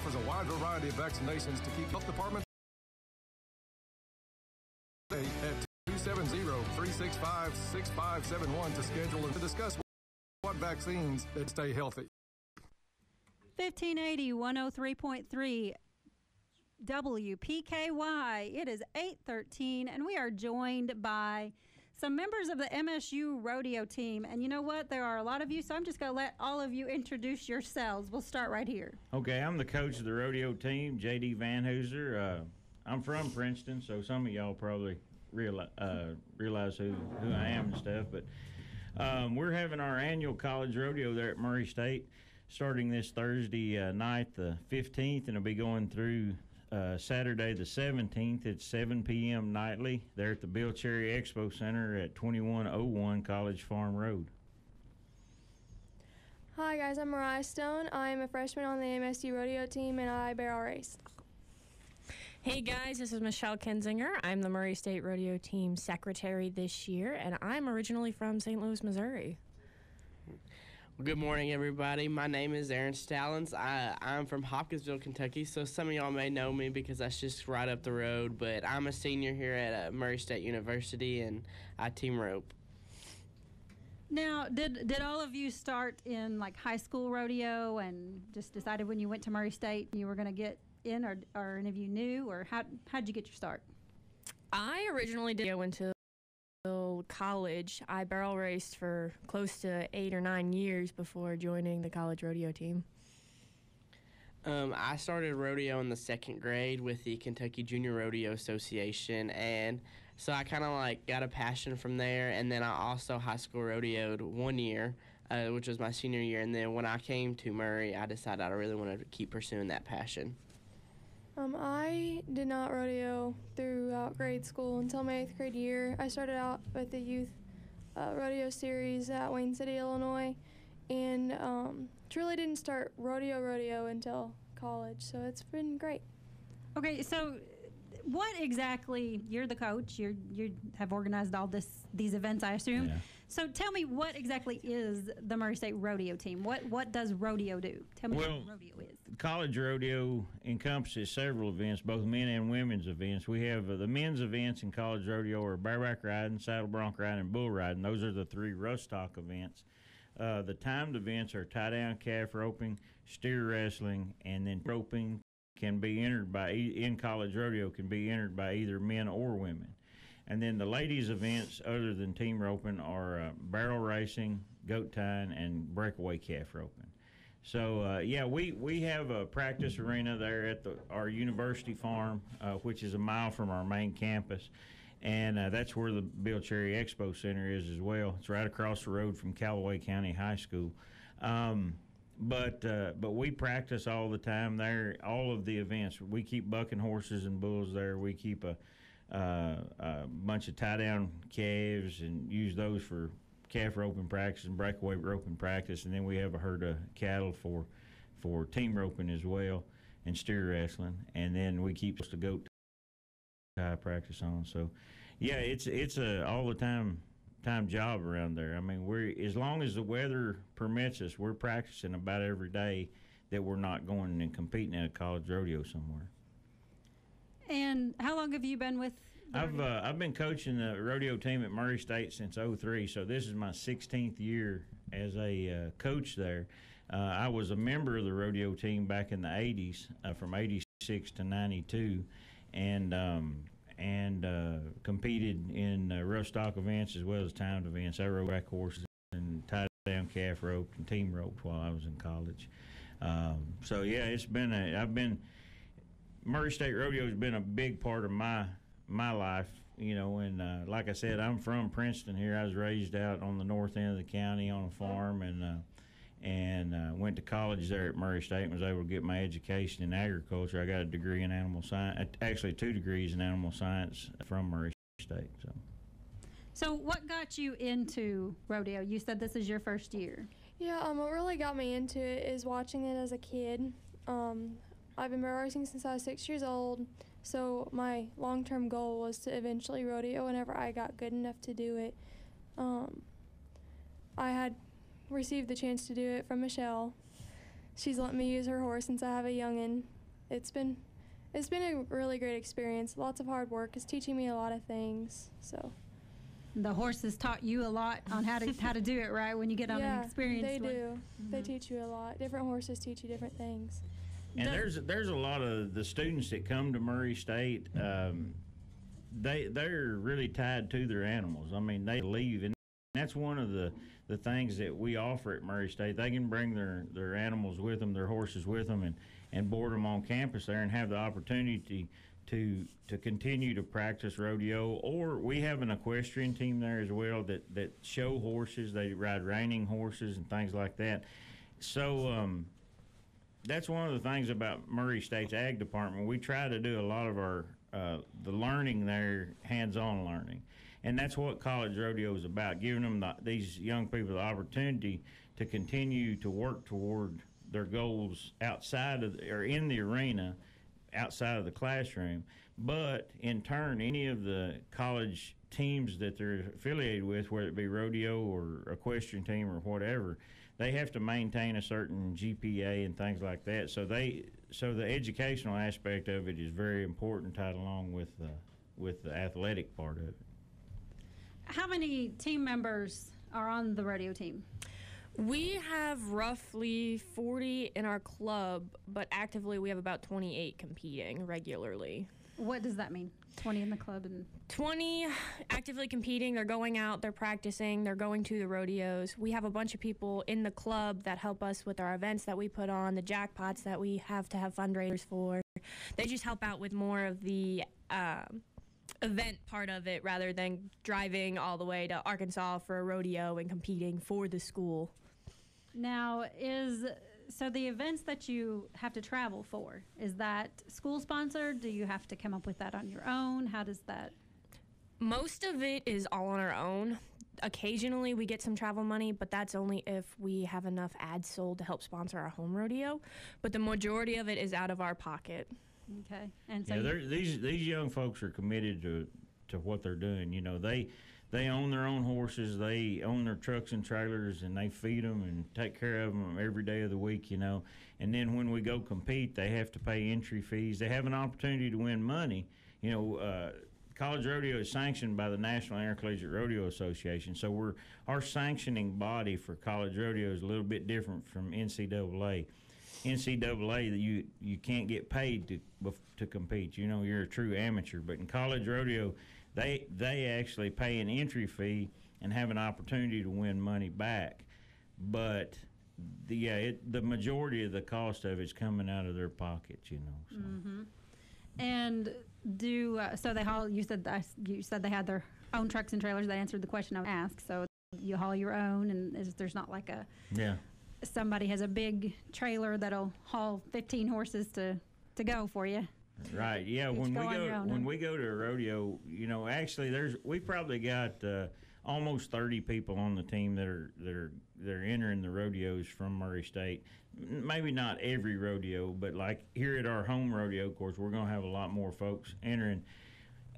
offers a wide variety of vaccinations to keep health departments at 270-365-6571 to schedule and to discuss what vaccines that stay healthy. 1580 103.3 WPKY. It is 8:13, and we are joined by some members of the MSU Rodeo team. And you know what? There are a lot of you, so I'm just going to let all of you introduce yourselves. We'll start right here. Okay, I'm the coach of the rodeo team, J.D. Van Hooser. I'm from Princeton, so some of y'all probably realize who I am and stuff. But we're having our annual college rodeo there at Murray State starting this Thursday night, the 15th, and it'll be going through Saturday the 17th at 7 p.m. nightly there at the Bill Cherry Expo Center at 2101 College Farm Road. Hi guys, I'm Mariah Stone. I'm a freshman on the MSU Rodeo team and I barrel race. Hey guys, this is Michelle Kenzinger. I'm the Murray State Rodeo team secretary this year, and I'm originally from St. Louis, Missouri. Well, good morning, everybody. My name is Aaron Stallings. I'm from Hopkinsville, Kentucky, so some of y'all may know me because that's just right up the road, but I'm a senior here at Murray State University, and I team rope. Now, did all of you start in like high school rodeo and just decided when you went to Murray State you were going to get in, or any of you knew, or how'd you get your start? I originally did go into college. I barrel raced for close to 8 or 9 years before joining the college rodeo team. I started rodeo in the second grade with the Kentucky Junior Rodeo Association, and so I kind of like got a passion from there. And then I also high school rodeoed 1 year, which was my senior year. And then when I came to Murray, I decided I really wanted to keep pursuing that passion. I did not rodeo throughout grade school until my 8th grade year. I started out with the youth rodeo series at Wayne City, Illinois, and truly didn't start rodeo until college, so it's been great. Okay, so what exactly, you're the coach, you have organized all these events, I assume. Yeah. So tell me, what exactly is the Murray State Rodeo team? What does rodeo do? Tell me what rodeo is. College rodeo encompasses several events, both men and women's events. We have the men's events in college rodeo are bareback riding, saddle bronc riding, and bull riding. Those are the 3 rough stock events. The timed events are tie-down calf roping, steer wrestling, and then roping can be entered in college rodeo can be entered by either men or women. And then the ladies' events, other than team roping, are barrel racing, goat tying, and breakaway calf roping. So, we have a practice arena there at our university farm, which is a mile from our main campus. And that's where the Bill Cherry Expo Center is as well. It's right across the road from Callaway County High School. But we practice all the time there, all of the events. We keep bucking horses and bulls there. We keep a bunch of tie-down calves and use those for calf roping practice and breakaway roping practice. And then we have a herd of cattle for team roping as well and steer wrestling. And then we keep the goat tie practice on. So, yeah, it's a all the time job around there. I mean, as long as the weather permits us, we're practicing about every day that we're not going and competing at a college rodeo somewhere. And how long have you been with I've been coaching the rodeo team at Murray State since '03, so this is my 16th year as a coach there. I was a member of the rodeo team back in the 80s, from 86 to 92, and competed in rough stock events as well as timed events. I rode back horses and tied down calf roped and team roped while I was in college. So yeah, Murray State Rodeo has been a big part of my life, and like I said, I'm from Princeton here. I was raised out on the north end of the county on a farm, and went to college there at Murray State and was able to get my education in agriculture. I got a degree in animal science, actually 2 degrees in animal science from Murray State. So what got you into rodeo? You said this is your first year. Yeah, what really got me into it is watching it as a kid. I've been barrel racing since I was 6 years old, so my long-term goal was to eventually rodeo whenever I got good enough to do it. I had received the chance to do it from Michelle, she's let me use her horse since I have a youngin'. It's been a really great experience. Lots of hard work. It's teaching me a lot of things. So The horses taught you a lot on how to do it, right? When you get on an experienced they one. do. Mm-hmm. They teach you a lot. Different horses teach you different things. And there's a lot of the students that come to Murray State. They're really tied to their animals. I mean, they leave, and that's one of the things that we offer at Murray State. They can bring their animals with them, their horses with them, and board them on campus there, and have the opportunity to continue to practice rodeo. Or we have an equestrian team there as well that show horses. They ride reining horses and things like that. So that's one of the things about Murray State's Ag Department. We try to do a lot of our the learning there, hands-on learning. And that's what college rodeo is about, giving them these young people the opportunity to continue to work toward their goals outside of or in the arena, outside of the classroom. But in turn, any of the college teams that they're affiliated with, whether it be rodeo or equestrian team or whatever, they have to maintain a certain GPA and things like that. So the educational aspect of it is very important, tied along with the athletic part of it. How many team members are on the rodeo team? We have roughly 40 in our club, but actively we have about 28 competing regularly. What does that mean? 20 in the club and 20 actively competing. They're going out, they're practicing, they're going to the rodeos. We have a bunch of people in the club that help us with our events that we put on, the jackpots that we have to have fundraisers for. They just help out with more of the event part of it rather than driving all the way to Arkansas for a rodeo and competing for the school. Now, so the events that you have to travel for, is that school sponsored? Do you have to come up with that on your own? How does that? Most of it is all on our own. Occasionally we get some travel money, but that's only if we have enough ads sold to help sponsor our home rodeo. But the majority of it is out of our pocket. Okay. And so these young folks are committed to what they're doing. You know, they own their own horses, they own their trucks and trailers, and they feed them and take care of them every day of the week, you know. And then when we go compete, they have to pay entry fees. They have an opportunity to win money. You know, college rodeo is sanctioned by the National Intercollegiate Rodeo Association, so our sanctioning body for college rodeo is a little bit different from NCAA. NCAA, you can't get paid to compete. You know, you're a true amateur. But in college rodeo, they actually pay an entry fee and have an opportunity to win money back. But the majority of the cost of it's coming out of their pockets, you know. So. Mm-hmm. And so they haul? You said they had their own trucks and trailers. That answered the question I asked. So you haul your own, and there's not like somebody has a big trailer that'll haul 15 horses to go for you. Right. Yeah. When we go to a rodeo, you know, actually we've probably got almost 30 people on the team that are entering the rodeos from Murray State. Maybe not every rodeo, but like here at our home rodeo, of course, we're going to have a lot more folks entering.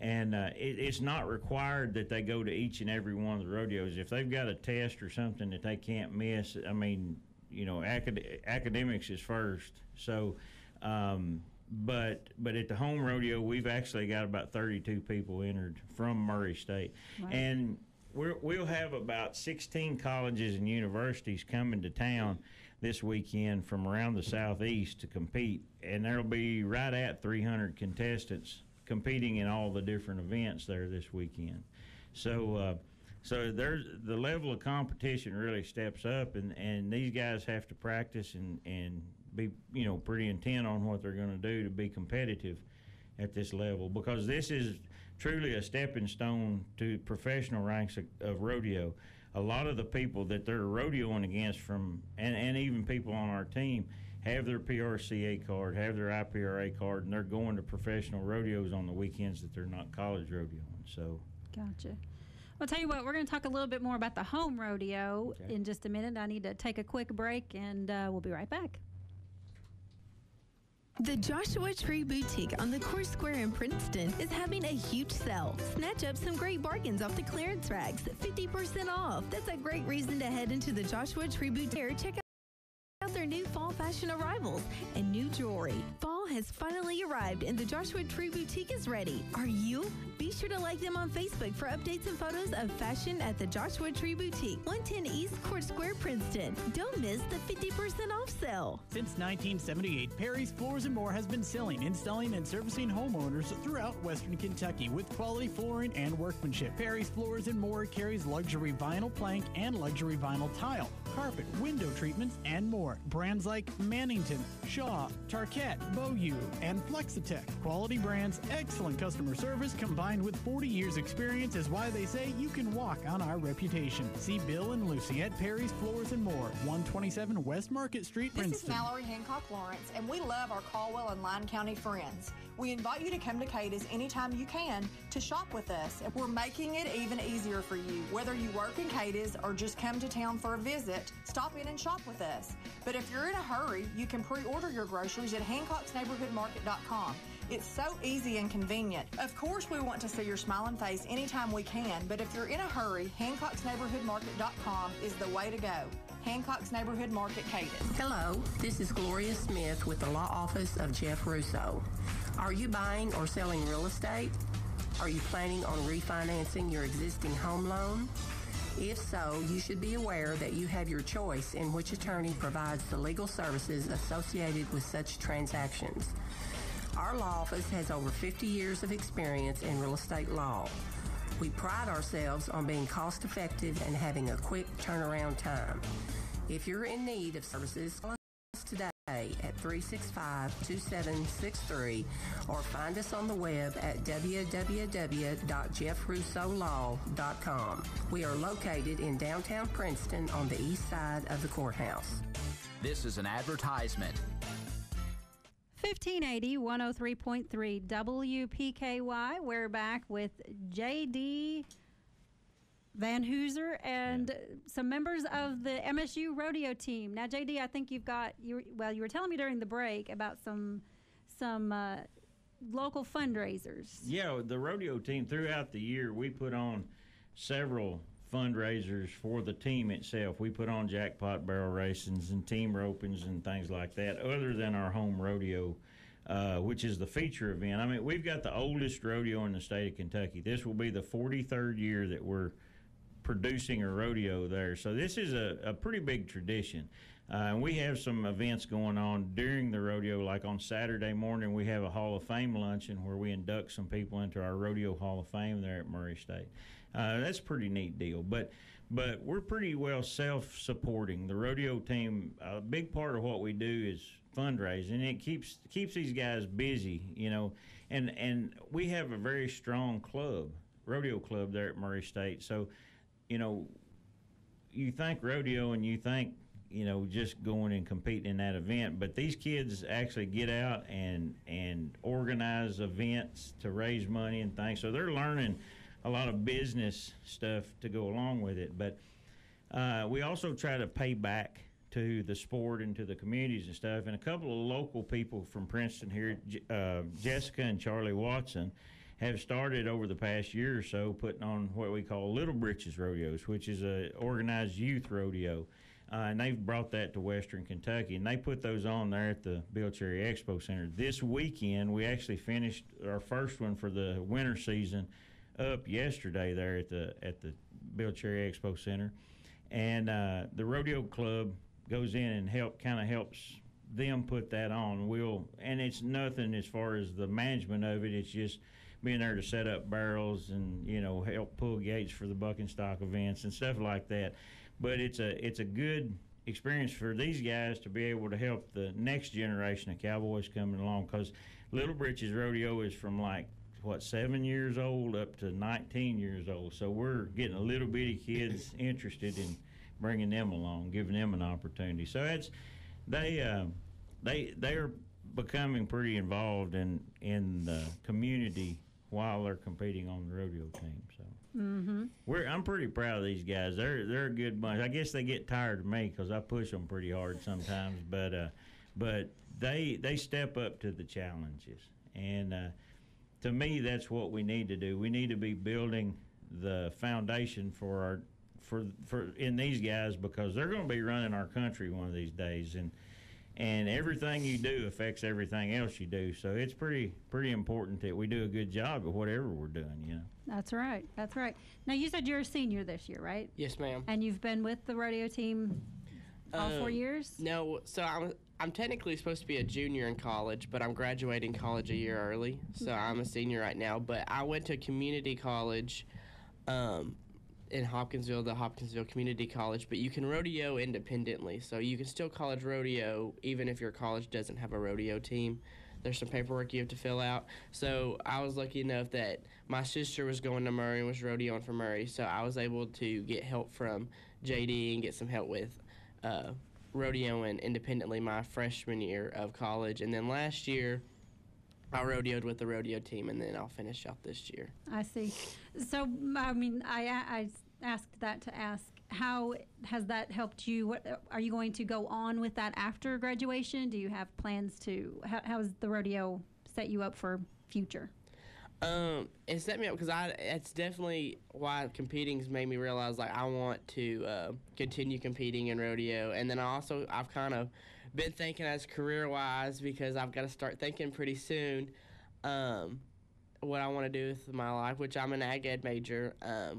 And it's not required that they go to each and every one of the rodeos. If they've got a test or something that they can't miss, I mean, you know, academics is first. So, but at the home rodeo, we've actually got about 32 people entered from Murray State. Wow. And we'll have about 16 colleges and universities coming to town this weekend from around the southeast to compete. And there'll be right at 300 contestants competing in all the different events there this weekend. So there's the level of competition really steps up, and these guys have to practice and be, you know, pretty intent on what they're going to do to be competitive at this level, because this is truly a stepping stone to professional ranks of rodeo. A lot of the people that they're rodeoing against and even people on our team have their PRCA card, have their IPRA card, and they're going to professional rodeos on the weekends that they're not college rodeoing. So, gotcha. I'll tell you what, we're going to talk a little bit more about the home rodeo in just a minute. I need to take a quick break, and we'll be right back. The Joshua Tree Boutique on the Core Square in Princeton is having a huge sale. Snatch up some great bargains off the clearance racks, 50% off. That's a great reason to head into the Joshua Tree Boutique. Check out their new fall fashion jewelry. Fall has finally arrived and the Joshua Tree Boutique is ready. Are you? Be sure to like them on Facebook for updates and photos of fashion at the Joshua Tree Boutique, 110 East Court Square, Princeton. Don't miss the 50% off sale. Since 1978, Perry's Floors and More has been selling, installing, and servicing homeowners throughout Western Kentucky with quality flooring and workmanship. Perry's Floors and More carries luxury vinyl plank and luxury vinyl tile, carpet, window treatments, and more. Brands like Mannington, Shaw, Tarkett, Beaulieu, and Flexitech. Quality brands, excellent customer service, combined with 40 years experience is why they say you can walk on our reputation. See Bill and Lucy at Perry's Floors and More, 127 West Market Street, This Princeton. is Mallory Hancock Lawrence, and we love our Caldwell and Line County friends. We invite you to come to Cadiz anytime you can to shop with us. We're making it even easier for you. Whether you work in Cadiz or just come to town for a visit, stop in and shop with us. But if you're in a hurry, you can pre-order your groceries at Hancock'sNeighborhoodMarket.com. It's so easy and convenient. Of course, we want to see your smiling face anytime we can, but if you're in a hurry, Hancock'sNeighborhoodMarket.com is the way to go. Hancock's Neighborhood Market, Cadiz. Hello, this is Gloria Smith with the Law Office of Jeff Russo. Are you buying or selling real estate? Are you planning on refinancing your existing home loan? If so, you should be aware that you have your choice in which attorney provides the legal services associated with such transactions. Our law office has over 50 years of experience in real estate law. We pride ourselves on being cost-effective and having a quick turnaround time. If you're in need of services, call us today at 365-2763 or find us on the web at www.jeffrussolaw.com. We are located in downtown Princeton on the east side of the courthouse. This is an advertisement. 1580 103.3 WPKY. We're back with J.D. Van Hooser and some members of the MSU Rodeo team. Now, J.D., I think you were telling me during the break about some local fundraisers. Yeah, the rodeo team, throughout the year, we put on several fundraisers for the team itself. We put on jackpot barrel racings and team ropings and things like that, other than our home rodeo, which is the feature event. I mean, we've got the oldest rodeo in the state of Kentucky. This will be the 43rd year that we're producing a rodeo there. So this is a pretty big tradition. And we have some events going on during the rodeo, like on Saturday morning we have a Hall of Fame luncheon where we induct some people into our Rodeo Hall of Fame there at Murray State. That's a pretty neat deal. But we're pretty well self-supporting. The rodeo team, a big part of what we do is fundraising. It keeps these guys busy, you know. And we have a very strong rodeo club there at Murray State. So, you know, you think rodeo and you think, you know, just going and competing in that event. But these kids actually get out and organize events to raise money and things. So they're learning a lot of business stuff to go along with it. But we also try to pay back to the sport and to the communities and stuff. And a couple of local people from Princeton here, Jessica and Charlie Watson, have started over the past year or so putting on what we call Little Britches Rodeos, which is a organized youth rodeo. And they've brought that to Western Kentucky, and they put those on there at the Bill Cherry Expo Center. This weekend, we actually finished our first one for the winter season up yesterday there at the Bill Cherry Expo Center. And the rodeo club goes in and helps them put that on. And it's nothing as far as the management of it. It's just being there to set up barrels and, you know, help pull gates for the buck and stock events and stuff like that. But it's a good experience for these guys to be able to help the next generation of cowboys coming along, because Little Britches Rodeo is from 7 years old up to 19 years old. So we're getting a little bitty kids interested in bringing them along, giving them an opportunity. So they are becoming pretty involved in the community while they're competing on the rodeo team. So I'm pretty proud of these guys. They're a good bunch. I guess they get tired of me because I push them pretty hard sometimes, but they step up to the challenges. And to me, that's what we need to do. We need to be building the foundation for in these guys, because they're going to be running our country one of these days. and everything you do affects everything else you do. So it's pretty important that we do a good job at whatever we're doing, you know. That's right. That's right. Now, you said you're a senior this year, right? Yes, ma'am. And you've been with the rodeo team all 4 years? No, so I'm technically supposed to be a junior in college, but I'm graduating college a year early, so I'm a senior right now. But I went to community college in Hopkinsville, the Hopkinsville Community College, but you can rodeo independently, so you can still college rodeo even if your college doesn't have a rodeo team. There's some paperwork you have to fill out. So I was lucky enough that my sister was going to Murray and was rodeoing for Murray, so I was able to get help from JD and get some help with rodeoing independently my freshman year of college. And then last year, I rodeoed with the rodeo team, and then I'll finish out this year. I see. So, I mean, I asked that to ask, how has that helped you? What are you going to go on with that after graduation? Do you have plans to? How has the rodeo set you up for future? It set me up because it's definitely why competing's made me realize like I want to continue competing in rodeo, and then I've kind of been thinking as career-wise because I've got to start thinking pretty soon what I want to do with my life, which I'm an ag ed major,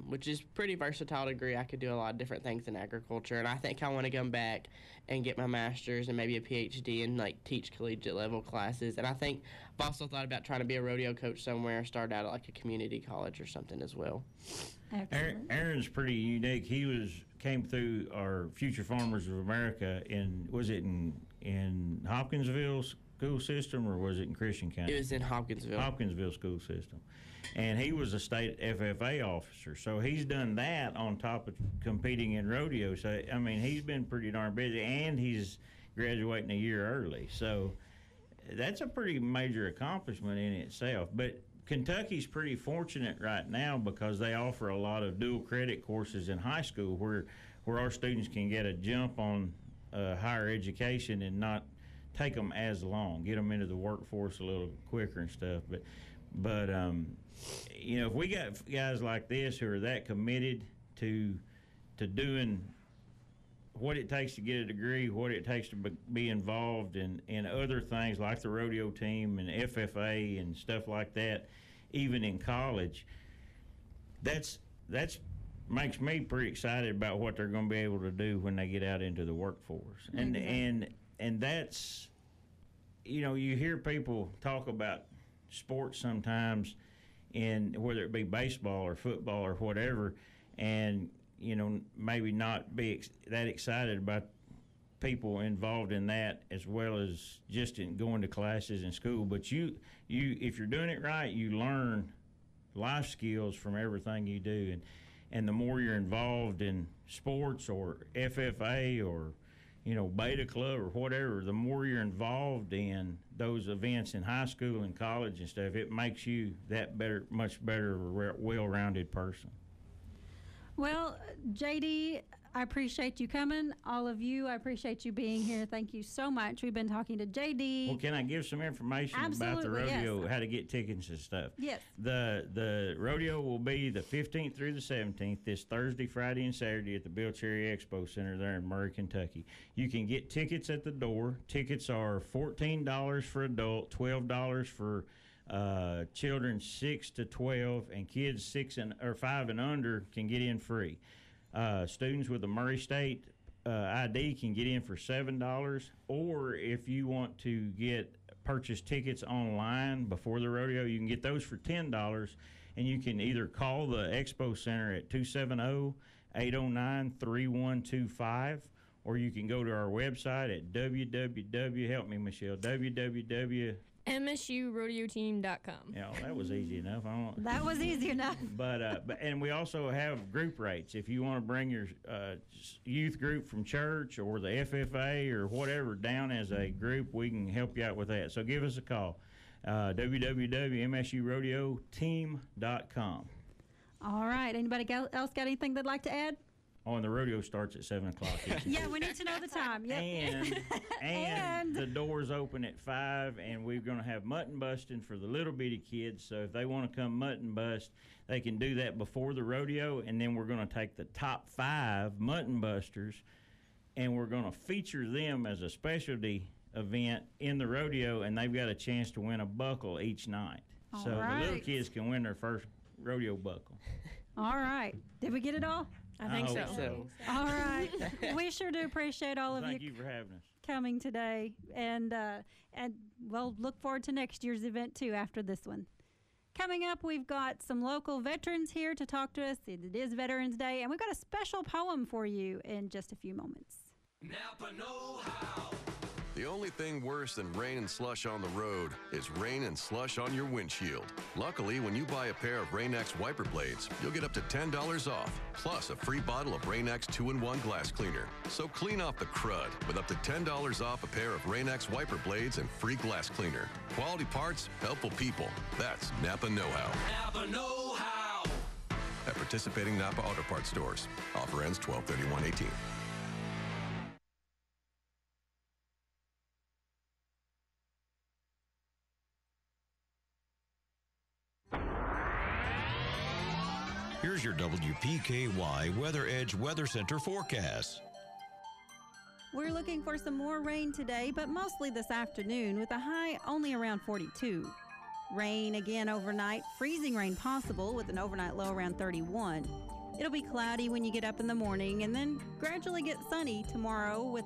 which is pretty versatile degree. I could do a lot of different things in agriculture, and I think I want to come back and get my master's and maybe a PhD and like teach collegiate level classes. And I think I've also thought about trying to be a rodeo coach somewhere, start out at like a community college or something as well. Aaron's pretty unique. He came through our Future Farmers of America in Hopkinsville school system, or was it in Christian County? It was in Hopkinsville. Hopkinsville school system. And he was a state FFA officer. So he's done that on top of competing in rodeo. So, I mean, he's been pretty darn busy, and he's graduating a year early. So that's a pretty major accomplishment in itself. But Kentucky's pretty fortunate right now because they offer a lot of dual credit courses in high school where our students can get a jump on higher education and not take them as long, get them into the workforce a little quicker and stuff. But you know, if we got guys like this who are that committed to doing what it takes to get a degree, what it takes to be involved in other things like the rodeo team and FFA and stuff like that, even in college, that's makes me pretty excited about what they're going to be able to do when they get out into the workforce. And that's, you know, you hear people talk about sports sometimes, and whether it be baseball or football or whatever, and you know, maybe not be that excited about people involved in that as well as just in going to classes in school. But you if you're doing it right, you learn life skills from everything you do, and the more you're involved in sports or FFA or, you know, Beta Club or whatever, the more you're involved in those events in high school and college and stuff, it makes you that better, much better, well-rounded person. Well, JD, I appreciate you coming. All of you, I appreciate you being here. Thank you so much. We've been talking to JD. Well, can I give some information about the rodeo, yes. How to get tickets and stuff? Yes. The rodeo will be the 15th through the 17th, this Thursday, Friday, and Saturday at the Bill Cherry Expo Center there in Murray, Kentucky. You can get tickets at the door. Tickets are $14 for adult, $12 for children 6 to 12, and kids 5 and under can get in free. Students with a Murray State ID can get in for $7, or if you want to purchase tickets online before the rodeo, you can get those for $10, and you can either call the Expo Center at 270-809-3125, or you can go to our website at help me, Michelle, MSURodeoteam.com. Yeah, that was easy enough. That was easy enough. But and we also have group rates. If you want to bring your youth group from church or the FFA or whatever down as a group, we can help you out with that. So give us a call. www.msurodeoteam.com. All right. Anybody else got anything they'd like to add? Oh, and the rodeo starts at 7 o'clock. Yeah, we need to know the time. Yep. And the doors open at 5, and we're going to have mutton busting for the little bitty kids. So if they want to come mutton bust, they can do that before the rodeo, and then we're going to take the top 5 mutton busters, and we're going to feature them as a specialty event in the rodeo, and they've got a chance to win a buckle each night. So the little kids can win their first rodeo buckle. All right. Did we get it all? I think hope so. All right. We sure do appreciate all of Thank you for having us. coming today, and we'll look forward to next year's event too after this one. Coming up, we've got some local veterans here to talk to us. It is Veterans Day, and we've got a special poem for you in just a few moments. Napa know-how. The only thing worse than rain and slush on the road is rain and slush on your windshield. Luckily, when you buy a pair of Rain-X wiper blades, you'll get up to $10 off, plus a free bottle of Rain-X 2-in-1 glass cleaner. So clean off the crud with up to $10 off a pair of Rain-X wiper blades and free glass cleaner. Quality parts, helpful people. That's Napa know-how. Napa know-how. At participating Napa Auto Parts stores. Offer ends 12/31/18. Here's your WPKY Weather Edge Weather Center forecast. We're looking for some more rain today, but mostly this afternoon with a high only around 42. Rain again overnight, freezing rain possible with an overnight low around 31. It'll be cloudy when you get up in the morning and then gradually get sunny tomorrow with